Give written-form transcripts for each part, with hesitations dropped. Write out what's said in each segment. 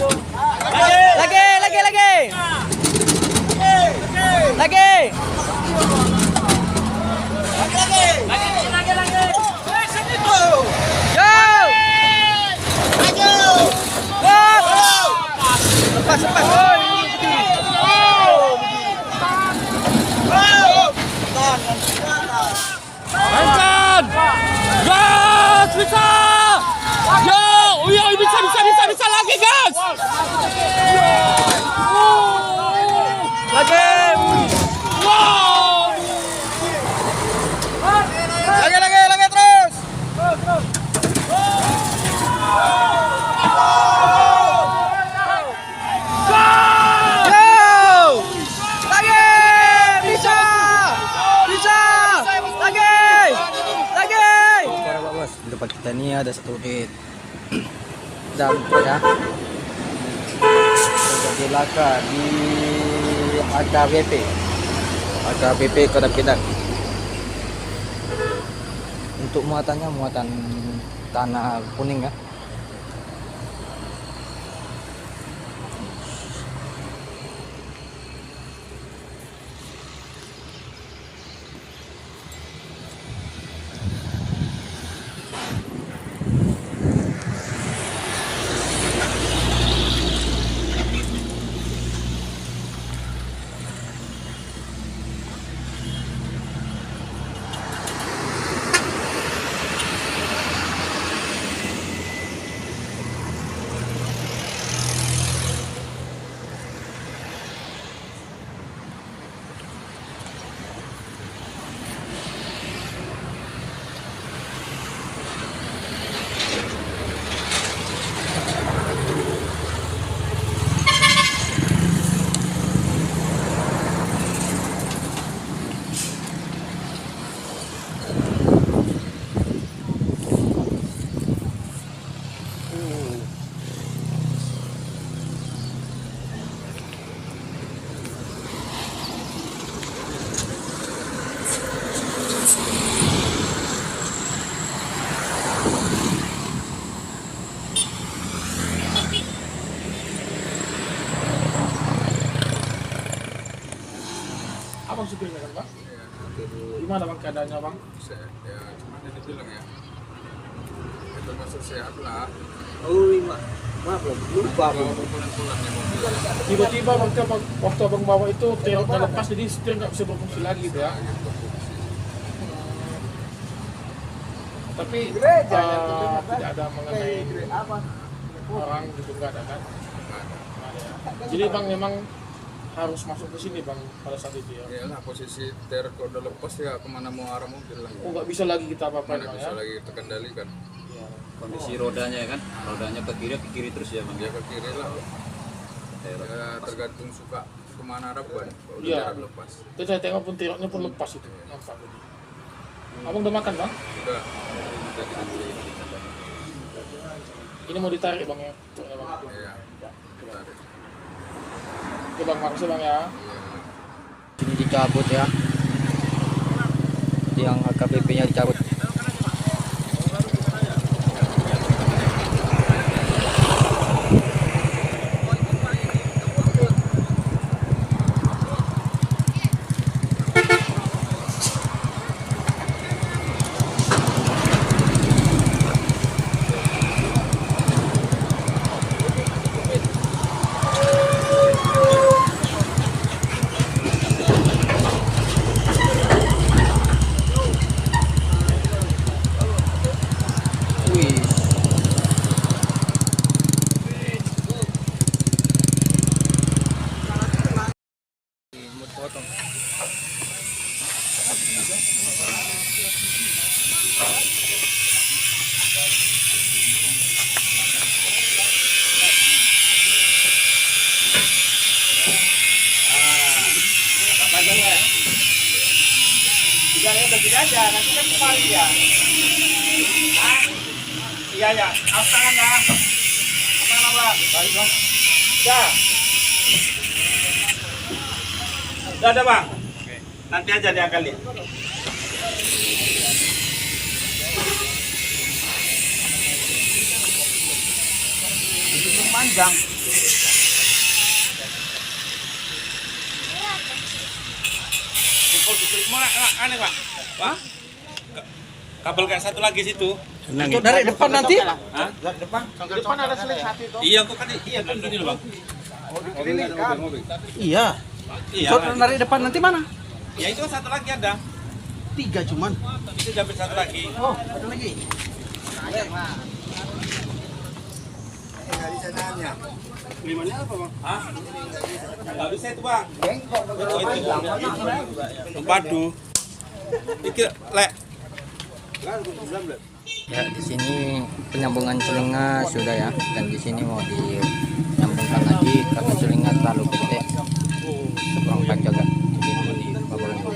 Lagi, lagi, lagi. Lagi. Yo. Lepas, lepas. Mainkan! Gas! Bisa! Yo! Yo! Bisa lagi, gas! Lagi. Wow! Lagi terus. Yo! Lagi. Bisa. Bisa. Lagi. Lagi. Sekarang Pak Bos, di depan kita ini ada satu unit damkar ya. Terjadi laka di AKBP Kota Pinang. Untuk muatannya muatan tanah kuning ya. Abang supirnya kan, Bang? Gimana Bang keadaannya, Bang? Ya, cuma dia bilang ya, itu masuk sehat lah. Oh, maaf lupa. Pulang-pulangnya mobil. Tiba-tiba waktu abang bawa itu truknya lepas, jadi setir nggak bisa berfungsi lagi gitu ya. Tapi tidak ada mengenai orang gitu, nggak ada kan? Jadi Bang memang harus masuk ke sini Bang pada saat itu ya. Ya lah, posisi truk udah lepas ya, kemana mau arah mobil lah. Oh, nggak bisa lagi kita apa-apain Mana Bang bisa ya. lagi terkendalikan. Iya. Kondisi rodanya kan, rodanya ke kiri terus ya Bang. Dia ke kiri lah. Ya, tergantung suka kemana arah ban. Kalau udah Iya. jarak lepas. Terus saya tengok pun truknya pun lepas itu, nampak tadi. Abang udah makan Bang? Udah. Ini mau ditarik Bang ya, truknya Bang. Iya. Tarik. Oke Bang, makasih Bang ya. Ini dicabut ya. Yang AKBP-nya dicabut. Begini aja, nanti kan kemarin ya. Iya ya, awas tangan ya. Apa? Balik dong. Ya. Udah ada Bang. Nanti aja diakalin. Belum panjang. Aneh Pak. Pak. Kabel kayak satu lagi situ. Itu dari depan nanti. Hah? Depan. Depan ada seling satu itu. Iya, kok kan gini loh, Bang. Iya. Iya. Kalau dari depan nanti mana? Ya itu satu lagi ada. 3 cuman. Itu dapat satu lagi. Oh, ada lagi. Gimana apa, Bang? Hah? Enggak bisa itu, Bang. Oh, itu. Padu. Iki lek. Ya, di sini penyambungan sulingnya sudah ya, dan di sini mau dinyambungkan lagi karena sulingnya terlalu gede, kurang panjang kan. Jadi mau dibabakan dulu.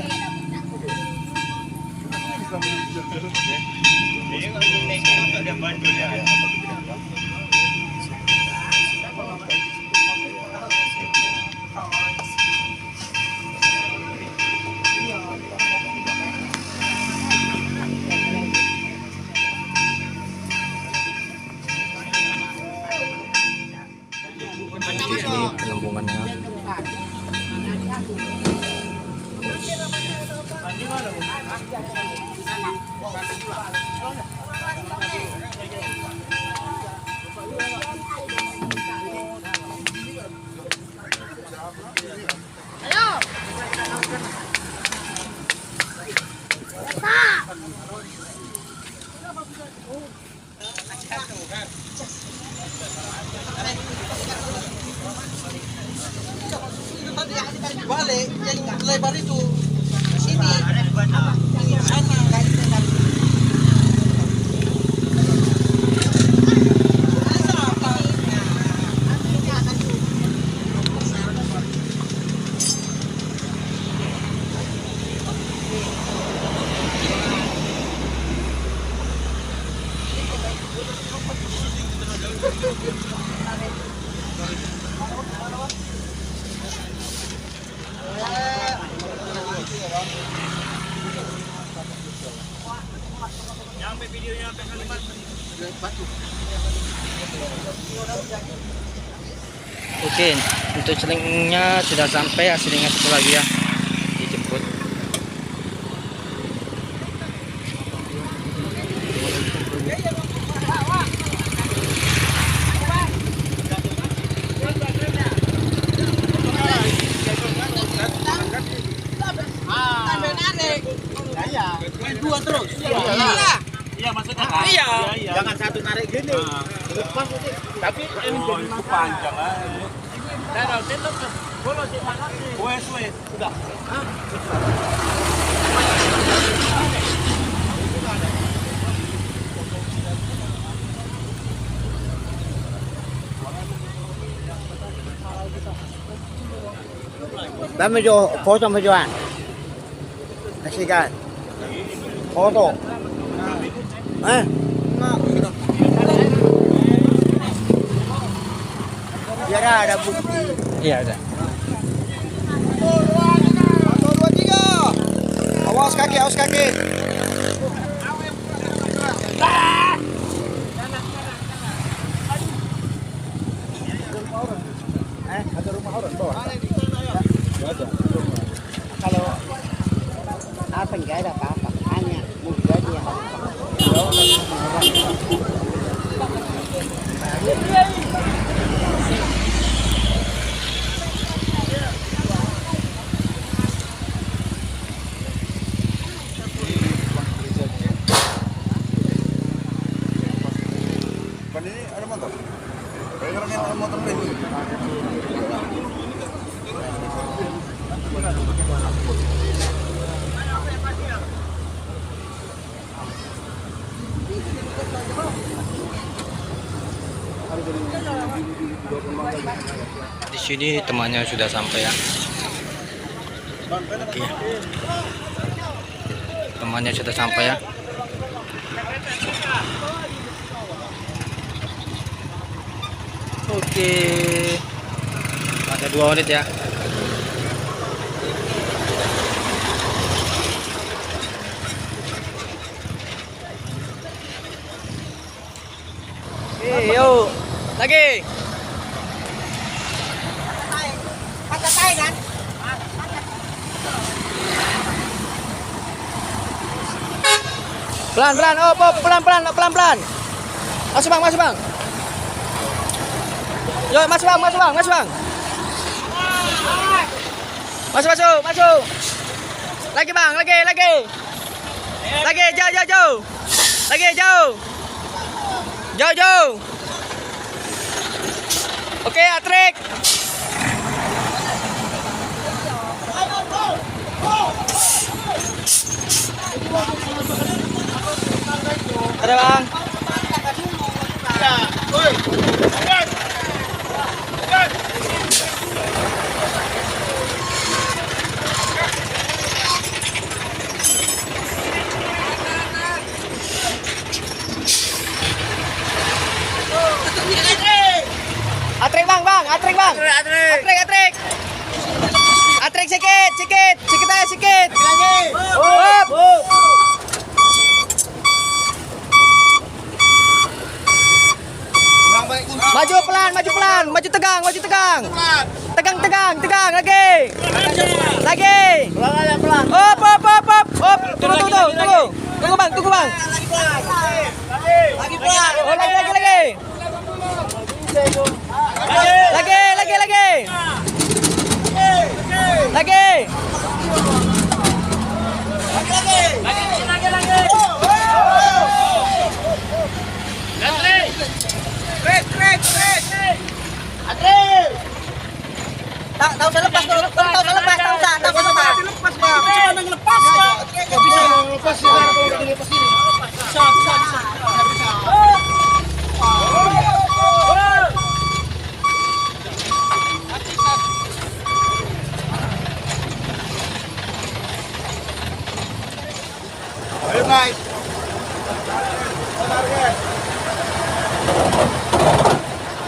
Di sini penyambungannya. Balik yang lebar itu sini sana nggak lebar. Oke, untuk selingnya sudah sampai, selingnya satu lagi ya dijemput. Dua terus. Iya, maksudnya kan? Iya. Jangan satu narik gini. Lepas nanti. Tapi ini jadi panjang aja. Nah, tetap boleh sih mana sih? Wes, sudah. Dami jo foto mo joan. Kasigan. Foto. Biar ada bukti. Iya, ada. 1, 2, 3. Awas kaki, awas kaki. Ada rumah orang bawah. Kalau apa enggak ada apa-apa, hanya mudah dia. Ini ada motor. Orang yang ada motor ini. Di sini temannya sudah sampai ya. Oke. Temannya sudah sampai ya. Oke. Ada 2 unit ya. Yo, lagi. Pelan-pelan, oh, pelan-pelan, pelan-pelan. Masuk bang, masuk bang. Yo, masuk bang, masuk bang, masuk bang. Masuk, masuk, masuk. Lagi bang, lagi. Lagi, jauh, jauh, jauh. Lagi, jauh. Jauh, jauh. Oke, atrik. Ada bang. Atrik bang, atrik bang. Atrik. Atrik sikit aja sikit. Up. Maju pelan, maju tegang. Tegang, lagi. Pelan. Op. Tunggu bang. Lagi pelan. Oh, lagi. Tak usah lepas.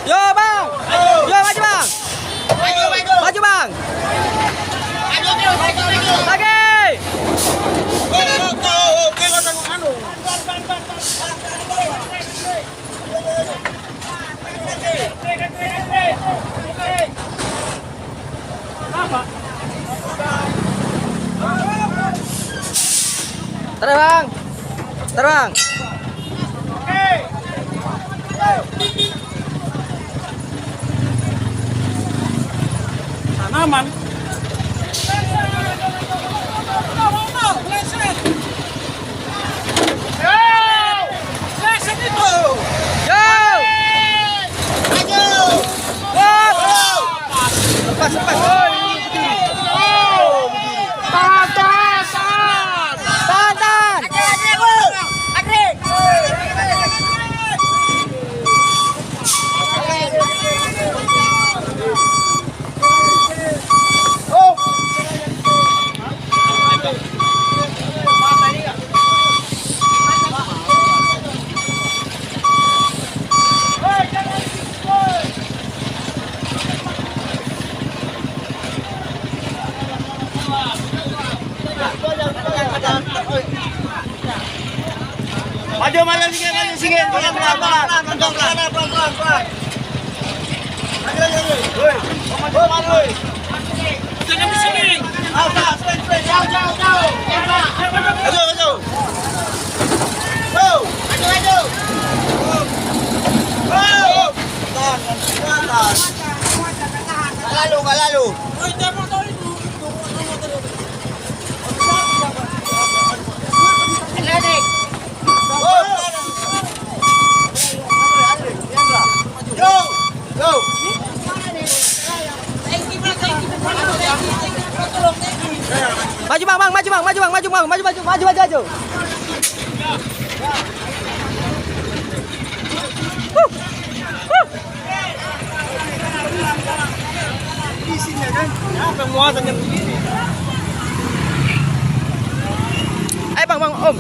Yo bang. Yo maju bang. Maju bang. Lagi. Terbang. Tanaman. Yo. Lepas. Tahan. Maju sikit. Pelan. Jangan di sini. Jauh. Lalu. Maju. Bang, Om.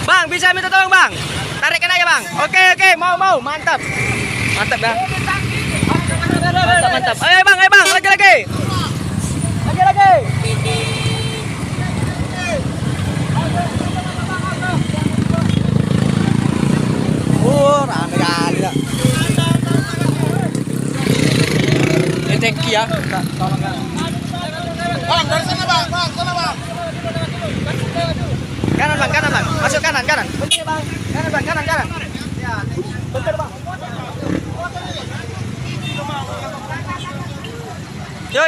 Bang, bisa minta tolong bang? Tarikkan aja bang. Oke, mau. Mantap dah. Mantap. Ayo bang, lagi. Rame kali dah. kaki ya. Tolong kan. Bang, dari sana bang, sana bang. Kanan bang. Masuk kanan. Kanan bang, kanan. Bentar bang. Yo.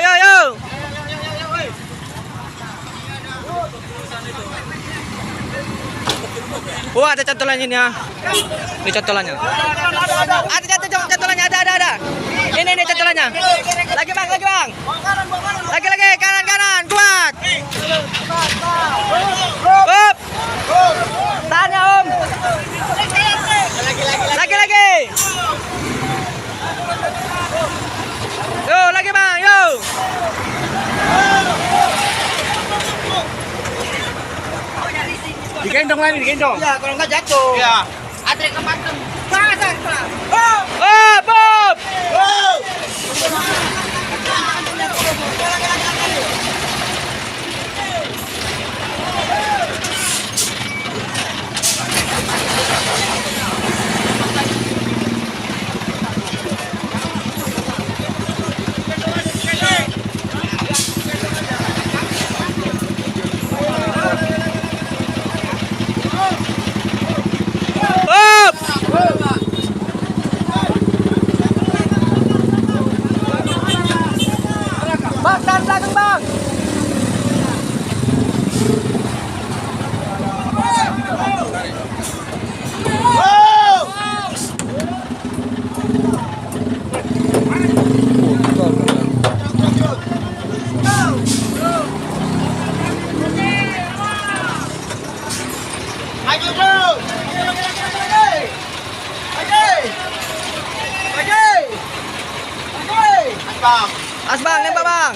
Wah, ada cantolannya ini ya. Ini cantolannya. Ada cantolannya, ada. Ini cantolannya. Lagi bang. Lagi kanan. Kuat. Up. Tahan ya, Om. Lagi. Yo, lagi bang, yo. Digendong lagi, digendong. Ya, kalau nggak jatuh. Ya. Ada yang kepantem. Pasang. Bob. Bang, tahan belakang bang. Maju bro. Asbang, nembak bang.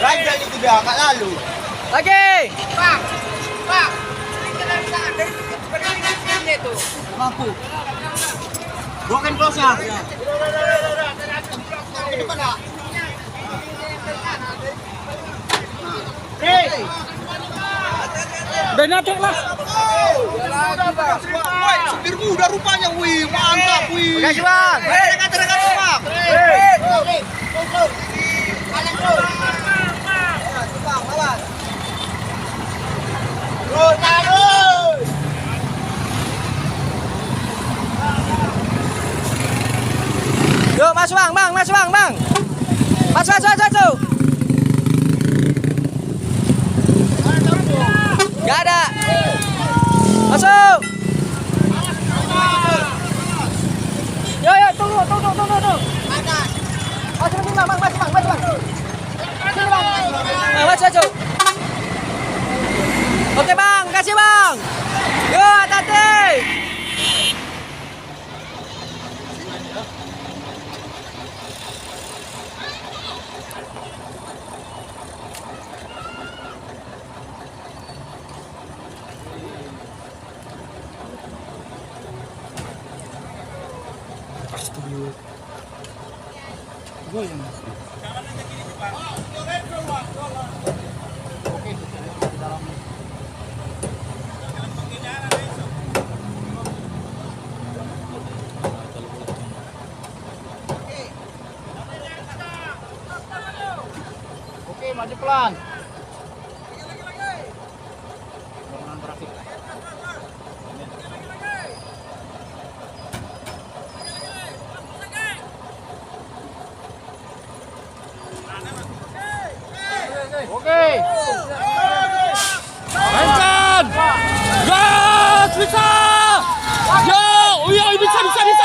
Ranjang itu dah kat lalu. Lagi. Pak. Dari itu. Mampu. Broken close-nya. Ke depan dah. Udah natek lah. Supir muda rupanya, wih, mantap, wih. Makasih bang. Rekan-rekan bang. Kanan bro. Bro, taruh. Yo, masuk bang. Masuk. Gak ada. Masuk. Yo, tunggu. Masuk bang. Masuk. Oke bang, kasih bang. Yo, hati-hati. Oke, maju pelan. Oke. Mainkan. Gas, bisa. Yo,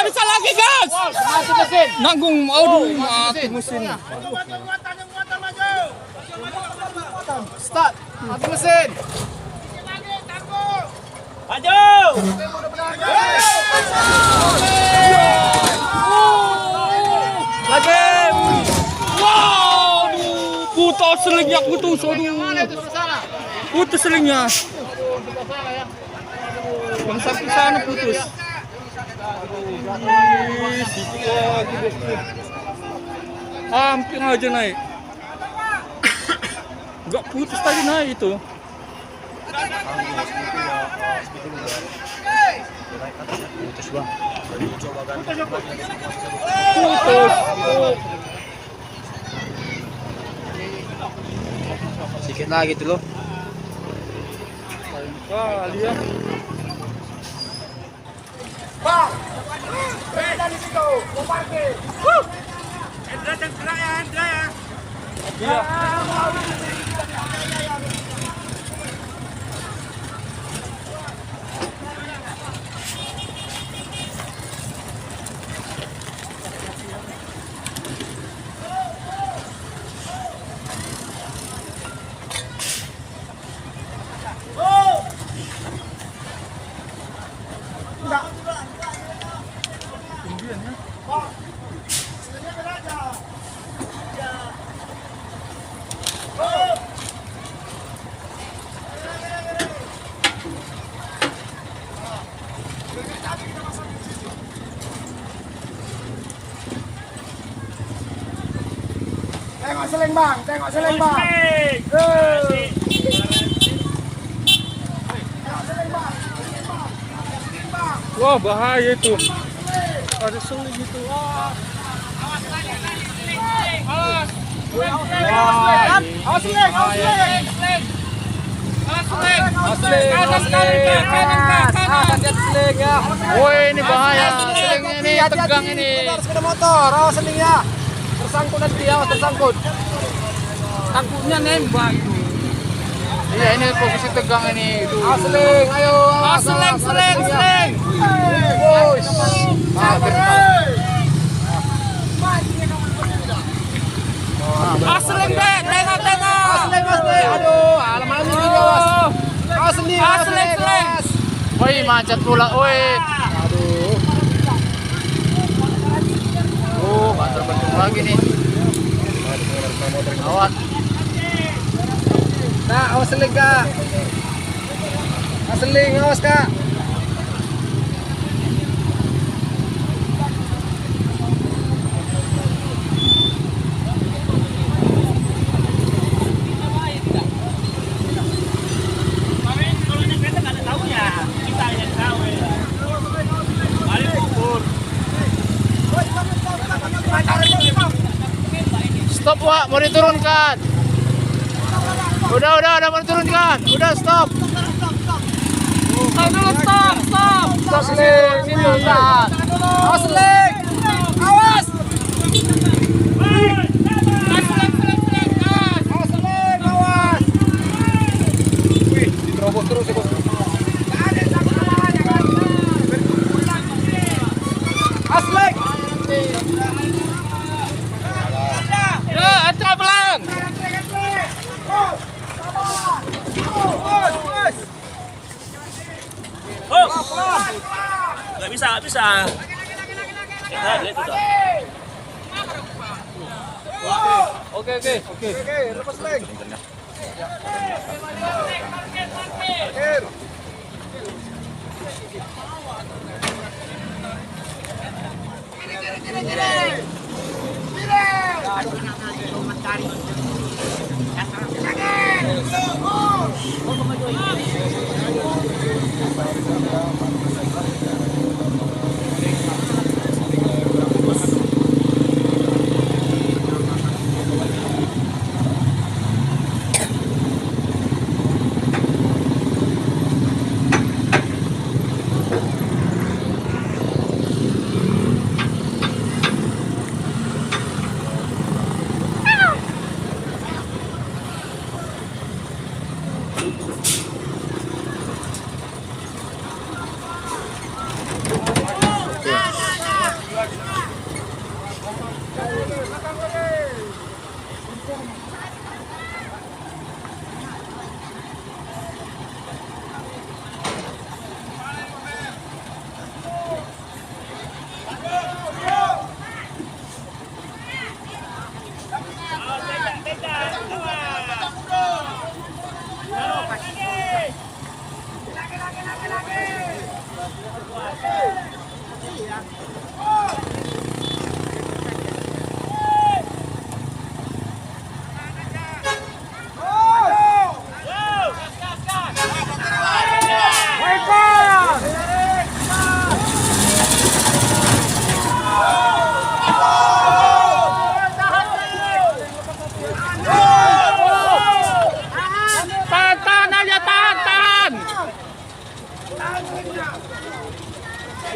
bisa lagi gas. Mati mesin. Nanggung, mati mesin. Start, mati mesin. Maju. Lagi. Wow, putus selingnya putus, putus selingnya. Yang sampai sana putus. Hampir aja naik. Gak putus tadi naik itu. Putus bang. Putus. Sedikit lagi tuh loh. Kali ya. Tengok seling bang, tengok seling bang. Wah bahaya itu. Ada seling itu. Awas seling, awas seling. Woi ini bahaya. Selingnya ini tegang ini. Sepeda motor, awas seling ya. Tersangkut nanti, awas tersangkut. Takutnya nembak itu. Iya ini posisi tegang ini. Awas seling, ayo. Awas seling. Awas seling deh, tengok. Aduh, malam ini awas. Awas seling. Woi macet pula, woi. Aduh. Oh, banter-banter lagi nih. Awas. Nah, awas seling kak. Awas seling, awas kak. Stop Wak, mau diturunkan. Udah mau diturunkan. Udah stop. Stop seling, sini Ustaz. Awas seling. Awas. Awas seling, awas. Wih, diterobos terus ya bos. Awas seling. Ya, antra pelan. Nggak bisa. Ya, itu dah. Oke. Oke, lepas seling. Parkir.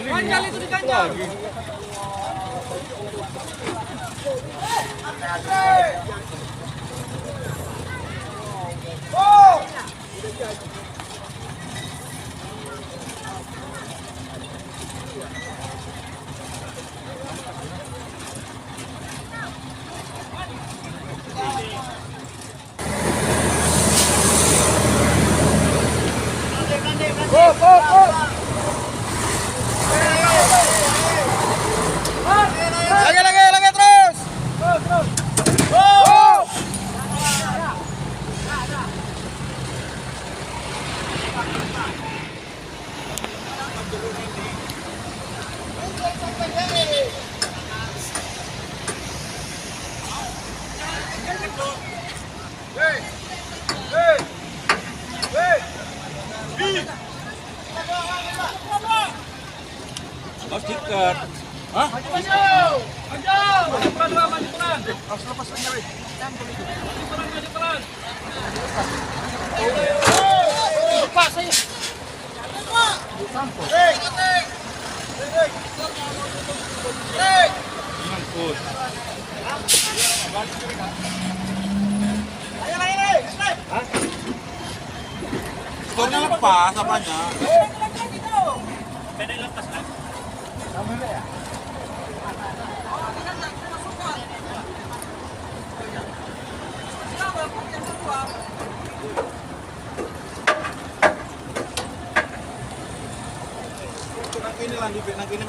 Ganjal itu diganjal. Lagi. Lagi terus. Harus diikat. Hah? Mangkut. Stornya lepas apanya? Ini lanjut, ini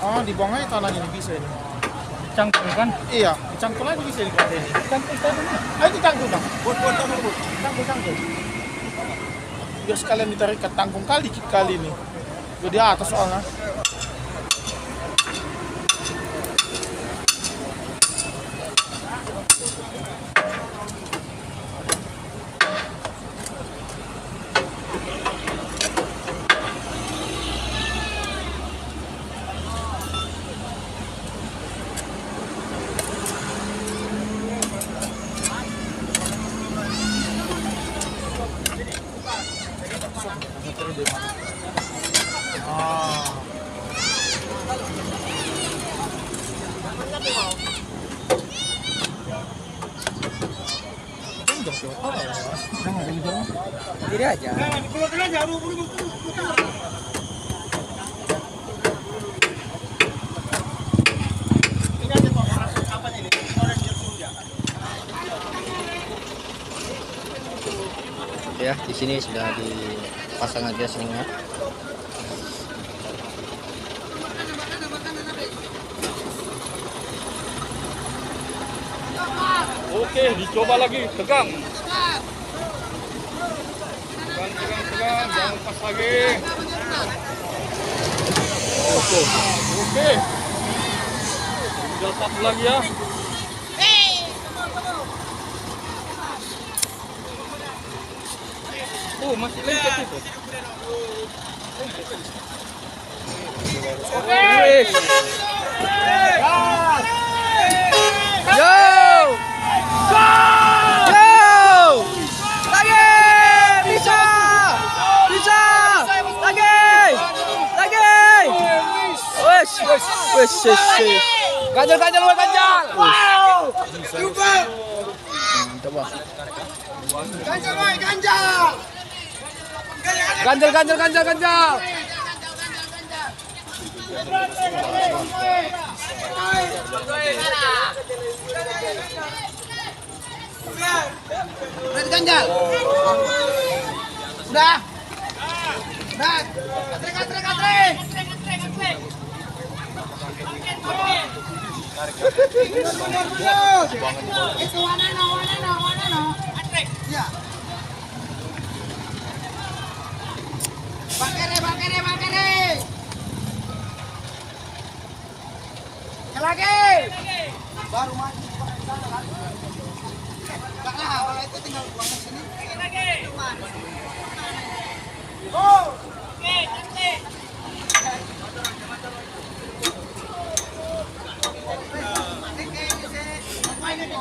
Oh, dibuang aja tanahnya ini bisa ini. Cangkul kan? Iya, dicangkul aja bisa di kata ini. Ayo dicangkul bang. Buat cangkul. Biar sekalian ditarik ke tanggung kali ini. Jadi atas soalnya. Diri aja. Ya, di sini sudah dipasang aja seringnya. Oke, dicoba lagi, tegang. Tegang, jangan lepas lagi. Oke. Tinggal satu lagi ya. Masih lengket itu. Ganjal. Ganjal. Ganjal. Udah. Trek. Itu warna no. Ya. Bakere. Lagi. Baru mati. Kalau itu tinggal buang ke sini. Lagi. Oh. Oke, cantik. Ini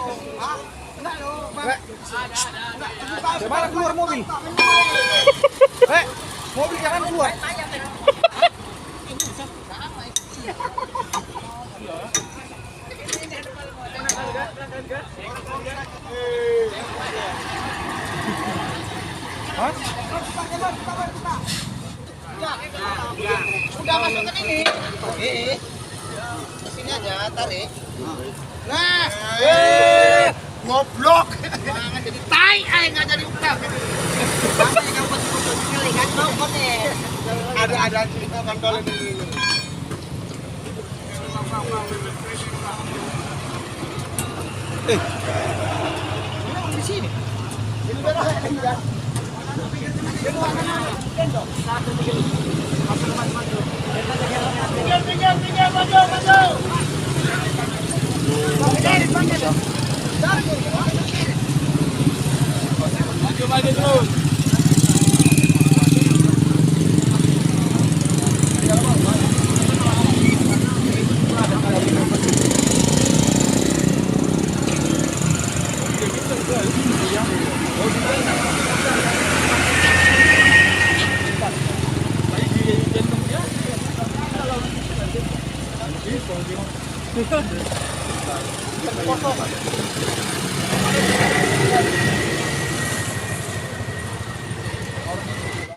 Coba keluar mobil. Mobil jangan keluar. Udah masukkan ini. Sini aja, tarik. Nah, ngoblok. Jangan jadi tai, nggak jadi udah. Ada cerita kontrol dulu. Di sini. Maju terus. Kosong.